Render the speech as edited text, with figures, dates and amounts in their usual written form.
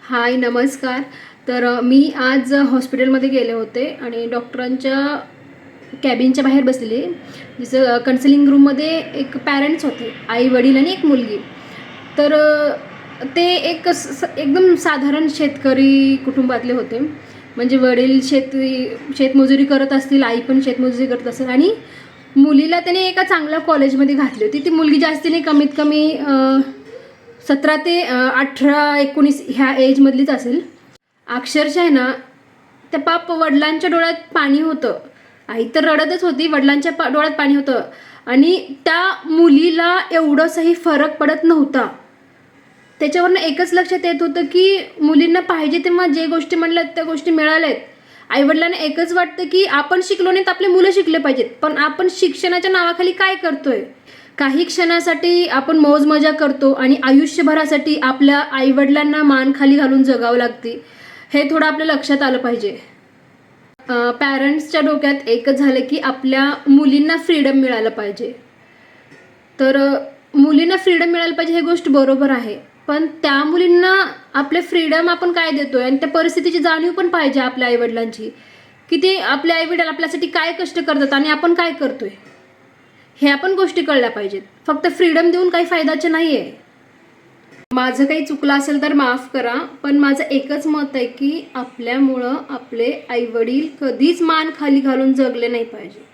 हाय नमस्कार. मी आज हॉस्पिटलमध्ये गेले होते आणि डॉक्टरांच्या कॅबिनच्या बाहेर बसलेले. जसं कन्सलिंग रूममध्ये एक पॅरेंट्स होते, आई वडील आणि एक मुलगी. तर ते एकदम साधारण शेतकरी कुटुंबातले होते. म्हणजे वडील शेतमजुरी करत असतील, आई पण शेतमजुरी करत असेल आणि मुलीला त्याने एका चांगल्या कॉलेजमध्ये घातली होती. ती मुलगी जास्ती नाही, कमीत कमी 17 ते 18-19 ह्या एजमधलीच असेल. अक्षरशः आहे ना, त्या वडिलांच्या डोळ्यात पाणी होतं. आई तर रडतच होती, वडिलांच्या डोळ्यात पाणी होतं आणि त्या मुलीला एवढंसही फरक पडत नव्हता. त्याच्यावरनं एकच लक्षात येत होतं की मुलींना पाहिजे तेव्हा जे गोष्टी म्हणल्यात त्या गोष्टी मिळाल्यात. आईवडिलांना एकच वाटतं की आपण शिकलो नाही तर आपले मुलं शिकले पाहिजेत, पण आपण शिक्षणाच्या नावाखाली काय करतोय? काही क्षणासाठी आपण मौज मजा करतो आणि आयुष्यभरासाठी आपल्या आईवडिलांना मान खाली घालून जगावं लागते. हे थोडं आपल्या लक्षात आलं पाहिजे. पॅरेंट्सच्या डोक्यात एकच झालं की आपल्या मुलींना फ्रीडम मिळालं पाहिजे. तर मुलींना फ्रीडम मिळालं पाहिजे ही गोष्ट बरोबर आहे, पण त्या मुलींना आपले फ्रीडम आपण काय देतोय आणि त्या परिस्थितीची जाणीव पण पाहिजे आपल्या आईवडिलांची, की ते आपले आईवडील आपल्यासाठी काय कष्ट करतात आणि आपण काय करतोय, ह्या पण गोष्टी कळल्या पाहिजेत. फक्त फ्रीडम देऊन काही फायद्याचे नाही आहे. माझं काही चुकलं असेल तर माफ करा, पण माझं एकच मत आहे की आपल्यामुळं आपले आईवडील कधीच मान खाली घालून जगले नाही पाहिजे.